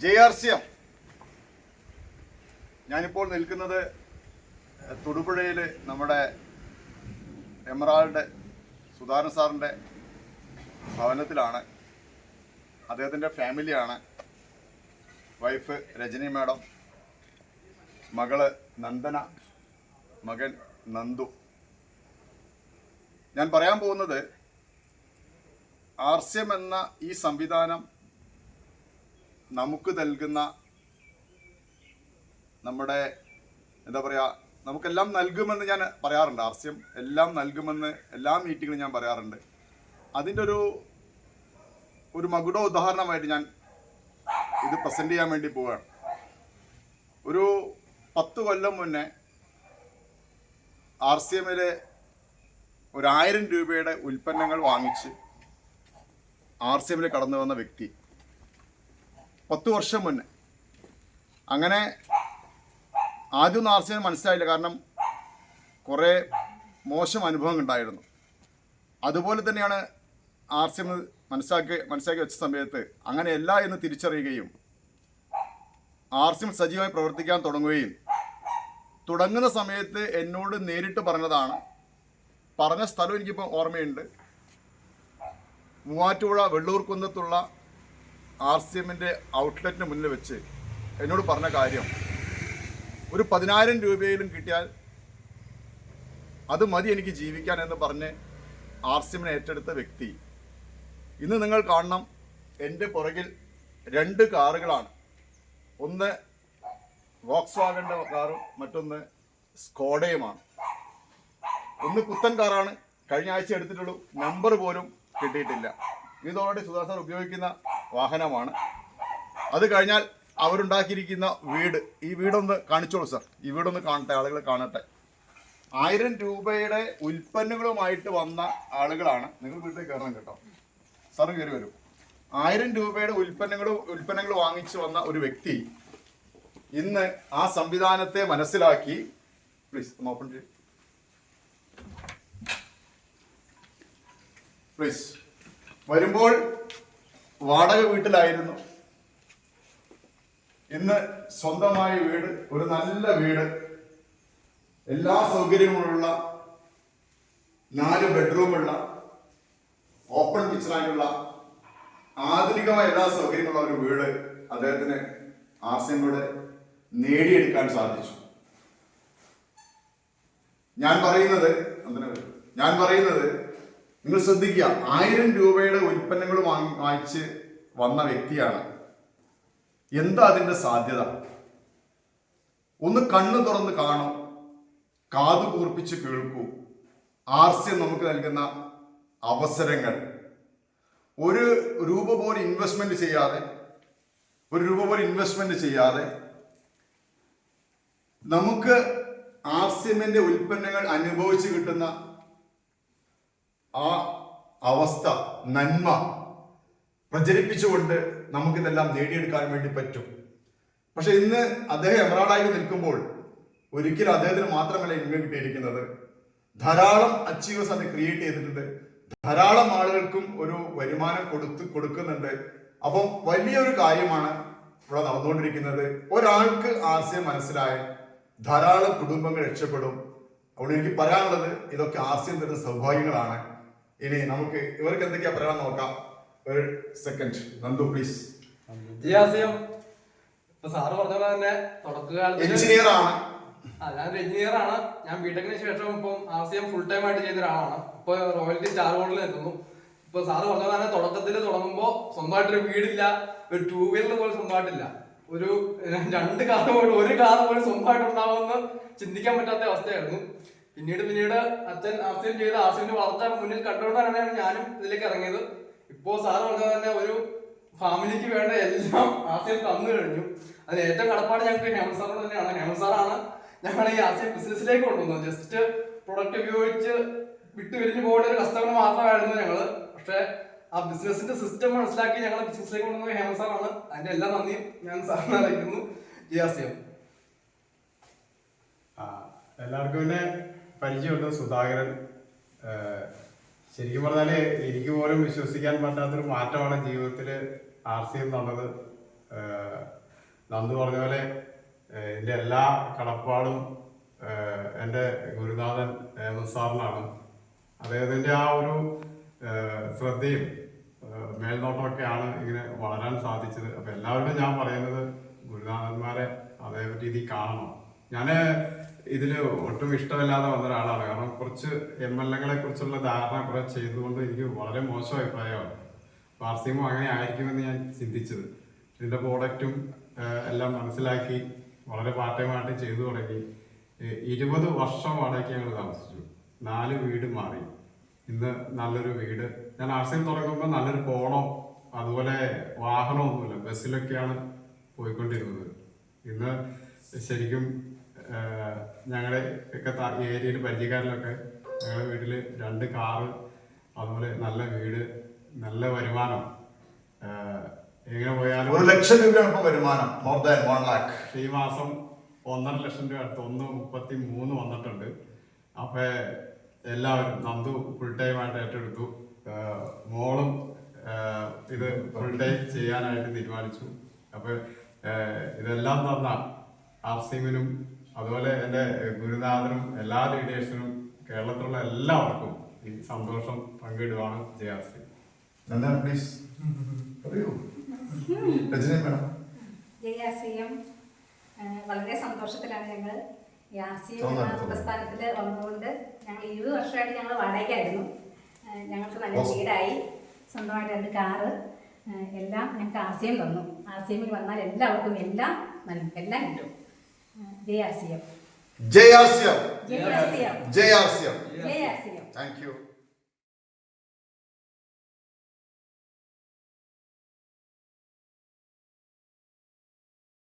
JRCM ഞാനിപ്പോൾ നിൽക്കുന്നത് തൊടുപുഴയിൽ നമ്മുടെ എമറാൾഡ് സുധാകരൻ സാറിൻ്റെ ഭവനത്തിലാണ്. അദ്ദേഹത്തിൻ്റെ ഫാമിലിയാണ്. വൈഫ് രജനി മാഡം, മകള് നന്ദന, മകൻ നന്ദു. ഞാൻ പറയാൻ പോകുന്നത് RCM എന്ന ഈ സംവിധാനം നമുക്ക് നൽകുന്ന നമ്മുടെ എന്താ പറയുക, നമുക്കെല്ലാം നൽകുമെന്ന് ഞാൻ പറയാറുണ്ട്. RCM എല്ലാം നൽകുമെന്ന് എല്ലാ മീറ്റിങ്ങിലും ഞാൻ പറയാറുണ്ട്. അതിൻ്റെ ഒരു മകുട ഉദാഹരണമായിട്ട് ഞാൻ ഇത് പ്രസൻറ്റ് ചെയ്യാൻ വേണ്ടി പോവുകയാണ്. ഒരു 10 കൊല്ലം മുന്നേ RCMൽ 1000 രൂപയുടെ ഉൽപ്പന്നങ്ങൾ വാങ്ങിച്ച് RCMൽ കടന്നു വന്ന വ്യക്തി 10 വർഷം മുന്നേ. അങ്ങനെ ആദ്യമൊന്നും RCM മനസ്സിലായില്ല, കാരണം കുറേ മോശം അനുഭവം ഉണ്ടായിരുന്നു. അതുപോലെ തന്നെയാണ് RCM മനസ്സിലാക്കി വെച്ച സമയത്ത് അങ്ങനെയല്ല എന്ന് തിരിച്ചറിയുകയും RCM സജീവമായി പ്രവർത്തിക്കാൻ തുടങ്ങുകയും തുടങ്ങുന്ന സമയത്ത് എന്നോട് നേരിട്ട് പറഞ്ഞതാണ്. പറഞ്ഞ സ്ഥലം എനിക്കിപ്പോൾ ഓർമ്മയുണ്ട്. മൂവാറ്റുപുഴ വെള്ളൂർകുന്നത്തുള്ള RCMൻ്റെ ഔട്ട്ലെറ്റിന് മുന്നിൽ വെച്ച് എന്നോട് പറഞ്ഞ കാര്യം, ഒരു 10,000 രൂപയിലും കിട്ടിയാൽ അത് മതി എനിക്ക് ജീവിക്കാൻ എന്ന് പറഞ്ഞ് RCMനെ ഏറ്റെടുത്ത വ്യക്തി ഇന്ന് നിങ്ങൾ കാണണം. എൻ്റെ പുറകിൽ 2 കാറുകളാണ്. ഒന്ന് വോക്സ്വാഗൻ്റെ കാറും മറ്റൊന്ന് സ്കോഡയുമാണ്. ഒന്ന് പുത്തൻ കാറാണ്, കഴിഞ്ഞ ആഴ്ച എടുത്തിട്ടുള്ളൂ, നമ്പർ പോലും കിട്ടിയിട്ടില്ല. ഇതോടെ സുധാകർ സാർ ഉപയോഗിക്കുന്ന വാഹനമാണ്. അത് കഴിഞ്ഞാൽ അവരുണ്ടാക്കിയിരിക്കുന്ന വീട്, ഈ വീടൊന്ന് കാണിച്ചോളൂ സാർ. ഈ വീടൊന്ന് കാണട്ടെ, ആളുകൾ കാണട്ടെ. 1000 രൂപയുടെ ഉൽപ്പന്നങ്ങളുമായിട്ട് വന്ന ആളുകളാണ്. നിങ്ങൾ വീട്ടിൽ കയറണം കേട്ടോ, സാറും കയറി വരും. 1000 രൂപയുടെ ഉൽപ്പന്നങ്ങൾ വാങ്ങിച്ചു വന്ന ഒരു വ്യക്തി ഇന്ന് ആ സംവിധാനത്തെ മനസ്സിലാക്കി, പ്ലീസ് ഒന്ന് ഓപ്പൺ ചെയ്യും പ്ലീസ്. വരുമ്പോൾ വാടക വീട്ടിലായിരുന്നു. ഇന്ന് സ്വന്തമായ വീട്, ഒരു നല്ല വീട്, എല്ലാ സൗകര്യങ്ങളുള്ള 4 ബെഡ്റൂമുള്ള ഓപ്പൺ കിച്ചണായിട്ടുള്ള ആധുനികമായ എല്ലാ സൗകര്യങ്ങളുള്ള ഒരു വീട് അദ്ദേഹത്തിന് RCMലൂടെ നേടിയെടുക്കാൻ സാധിച്ചു. ഞാൻ പറയുന്നത് നിങ്ങൾ ശ്രദ്ധിക്കുക. 1000 രൂപയുടെ ഉൽപ്പന്നങ്ങൾ വാങ്ങിച്ച് വന്ന വ്യക്തിയാണ്. എന്താ അതിന്റെ സാധ്യത? ഒന്ന് കണ്ണു തുറന്ന് കാണൂ, കാതു കൂർപ്പിച്ച് കേൾക്കൂ. RCM നമുക്ക് നൽകുന്ന അവസരങ്ങൾ. ഒരു രൂപ പോലും ഇൻവെസ്റ്റ്മെന്റ് ചെയ്യാതെ നമുക്ക് RCMന്റെ ഉൽപ്പന്നങ്ങൾ അനുഭവിച്ച് കിട്ടുന്ന ആ അവസ്ഥ, നന്മ പ്രചരിപ്പിച്ചുകൊണ്ട് നമുക്കിതെല്ലാം നേടിയെടുക്കാൻ വേണ്ടി പറ്റും. പക്ഷെ ഇന്ന് അദ്ദേഹം എമറാൾഡായി നിൽക്കുമ്പോൾ ഒരിക്കലും അദ്ദേഹത്തിന് മാത്രമല്ല ഇൻകം കിട്ടിയിരിക്കുന്നത്. ധാരാളം അച്ചീവേഴ്സ് അത് ക്രിയേറ്റ് ചെയ്തിട്ടുണ്ട്. ധാരാളം ആളുകൾക്കും ഒരു വരുമാനം കൊടുക്കുന്നുണ്ട്. അപ്പം വലിയൊരു കാര്യമാണ് ഇവിടെ നടന്നുകൊണ്ടിരിക്കുന്നത്. ഒരാൾക്ക് RCM മനസ്സിലായാൽ ധാരാളം കുടുംബങ്ങൾ രക്ഷപ്പെടും. അതുകൊണ്ട് എനിക്ക് പറയാനുള്ളത്, ഇതൊക്കെ RCM തരുന്ന സൗഭാഗ്യങ്ങളാണ്. ഇനി നമുക്ക് ഇവർക്ക് എന്തൊക്കെയാ പറയാൻ നോക്കാം. ഒരു സെക്കൻഡ്, നന്ദു പ്ലീസ്. സാറ് പറഞ്ഞ പോലെ തന്നെ തുടക്കകാലത്ത് എഞ്ചിനീയർ ആണ്. ഞാനൊരു എഞ്ചിനീയർ ആണ്. ഞാൻ ബിടെക്കിന് ശേഷം ഇപ്പം RCM ഫുൾ ടൈം ആയിട്ട് ചെയ്യുന്ന ഒരാളാണ്. ഇപ്പൊ റോയൽറ്റി സ്റ്റാർ ബോർഡിൽ നിൽക്കുന്നു. ഇപ്പൊ സാറ് പറഞ്ഞ പോലെ തന്നെ തുടക്കത്തിൽ തുടങ്ങുമ്പോൾ സ്വന്തമായിട്ടൊരു വീടില്ല, ഒരു 2 വീലർ പോലും സ്വന്തമായിട്ടില്ല, ഒരു 2 കാർ പോലും, ഒരു കാർ പോലും സ്വന്തമായിട്ട് ഉണ്ടാവുമെന്ന് ചിന്തിക്കാൻ പറ്റാത്ത അവസ്ഥയായിരുന്നു. പിന്നീട് അച്ഛൻ RCM ചെയ്ത് RCMന്റെ വളർച്ച മുന്നിൽ കണ്ടുകൊണ്ടാണ് ഞാനും ഇതിലേക്ക് ഇറങ്ങിയത്. ഇപ്പോ സാറ് പറഞ്ഞ തന്നെ ഒരു ഫാമിലിക്ക് വേണ്ട എല്ലാം RCM തന്നു കഴിഞ്ഞു. അതിന് ഏറ്റവും കടപ്പാട് ഞങ്ങൾക്ക് ഹേമന്ത് സാറിനോട് തന്നെയാണ്. ഹേമന്ത് സാറാണ് ഞങ്ങൾ ഈ RCM ബിസിനസ്സിലേക്ക് കൊണ്ടുവന്നത്. ജസ്റ്റ് പ്രൊഡക്റ്റ് ഉപയോഗിച്ച് വിട്ടുപിരിഞ്ഞു പോകേണ്ട ഒരു കസ്റ്റമർ മാത്രമായിരുന്നു ഞങ്ങള്. പക്ഷെ ആ ബിസിനസിന്റെ സിസ്റ്റം മനസ്സിലാക്കി ഞങ്ങൾ ബിസിനസ്സിലേക്ക് കൊണ്ടുവന്നത് ഹേമന്ത് സാറാണ്. അതിന്റെ എല്ലാ നന്ദിയും ഞാൻ സാറിനെ അറിയിക്കുന്നു. JRCM എല്ലാവർക്കും തന്നെ പരിചയമുണ്ട്. സുധാകരൻ ശരിക്കും പറഞ്ഞാല് എനിക്ക് പോലും വിശ്വസിക്കാൻ പറ്റാത്തൊരു മാറ്റമാണ് ജീവിതത്തിൽ RCM എന്നുള്ളത് നന്ദു പറഞ്ഞ പോലെ എൻ്റെ എല്ലാ കടപ്പാടും എൻ്റെ ഗുരുനാഥൻ സാറിനാണ്. അദ്ദേഹത്തിൻ്റെ ആ ഒരു ശ്രദ്ധയും മേൽനോട്ടമൊക്കെയാണ് ഇങ്ങനെ വളരാൻ സാധിച്ചത്. അപ്പം എല്ലാവരോടും ഞാൻ പറയുന്നത് ഗുരുനാഥന്മാരെ അതേ രീതിയിൽ കാണണം. ഞാൻ ഇതിൽ ഒട്ടും ഇഷ്ടമില്ലാതെ വന്ന ഒരാളാണ്. കാരണം കുറച്ച് MLA-കളെ കുറിച്ചുള്ള ധാരണ കുറെ ചെയ്തുകൊണ്ട് എനിക്ക് വളരെ മോശം അഭിപ്രായമാണ്. പാർസിമും അങ്ങനെ ആയിരിക്കുമെന്ന് ഞാൻ ചിന്തിച്ചത്. ഇതിൻ്റെ പ്രോഡക്റ്റും എല്ലാം മനസ്സിലാക്കി വളരെ പാർട്ട് ടൈമായിട്ട് ചെയ്തു തുടങ്ങി. 20 വർഷം വാടകയ്ക്ക് ഞങ്ങൾ താമസിച്ചു. 4 വീട് മാറി. ഇന്ന് നല്ലൊരു വീട്. ഞാൻ ആർസിഎം തുടങ്ങുമ്പോൾ നല്ലൊരു പോണോ അതുപോലെ വാഹനമൊന്നുമില്ല, ബസ്സിലൊക്കെയാണ് പോയിക്കൊണ്ടിരുന്നത്. ഇന്ന് ശരിക്കും ഞങ്ങളുടെ ഒക്കെ ഏരിയയിൽ പരിചയക്കാരിലൊക്കെ ഞങ്ങളുടെ വീട്ടിൽ 2 കാറ്, അതുപോലെ നല്ല വീട്, നല്ല വരുമാനം. എങ്ങനെ പോയാലും 1 ലക്ഷം രൂപയാണ് ഇപ്പൊ വരുമാനം. More than 1 lakh. ഈ മാസം 1.5 ലക്ഷം രൂപ അടുത്ത് 1.33 വന്നിട്ടുണ്ട്. അപ്പൊ എല്ലാവരും നന്ദു ഫുൾ ടൈം ആയിട്ട് ഏറ്റെടുത്തു. മോളും ഇത് ഫുൾ ടൈം ചെയ്യാനായിട്ട് തീരുമാനിച്ചു. അപ്പൊ ഇതെല്ലാം തന്ന ആർസിഎമ്മിനും അതുപോലെ എൻ്റെ ഗുരുനാഥനും എല്ലാ ലീഡേഴ്സിനും കേരളത്തിലുള്ള എല്ലാവർക്കും ഈ സന്തോഷം പങ്കിടുവാണ് JRC. പ്ലീസ് പറയൂ. രജനി മേഡം. JRCM വളരെ സന്തോഷത്തിലാണ് ഞങ്ങൾ. ഈ RCM എന്ന പ്രസ്ഥാനത്തിൽ വന്നുകൊണ്ട് ഞങ്ങൾ 20 വർഷമായിട്ട് ഞങ്ങൾ വാടകയ്ക്കായിരുന്നു. ഞങ്ങൾക്ക് നല്ല വീടായി, സ്വന്തമായിട്ട് 2 കാറ്, എല്ലാം ഞങ്ങൾക്ക് RCM തന്നു. RCM വന്നാൽ എല്ലാവർക്കും എല്ലാം കിട്ടും. JRCM. JRCM. JRCM. JRCM. JRCM. Thank you.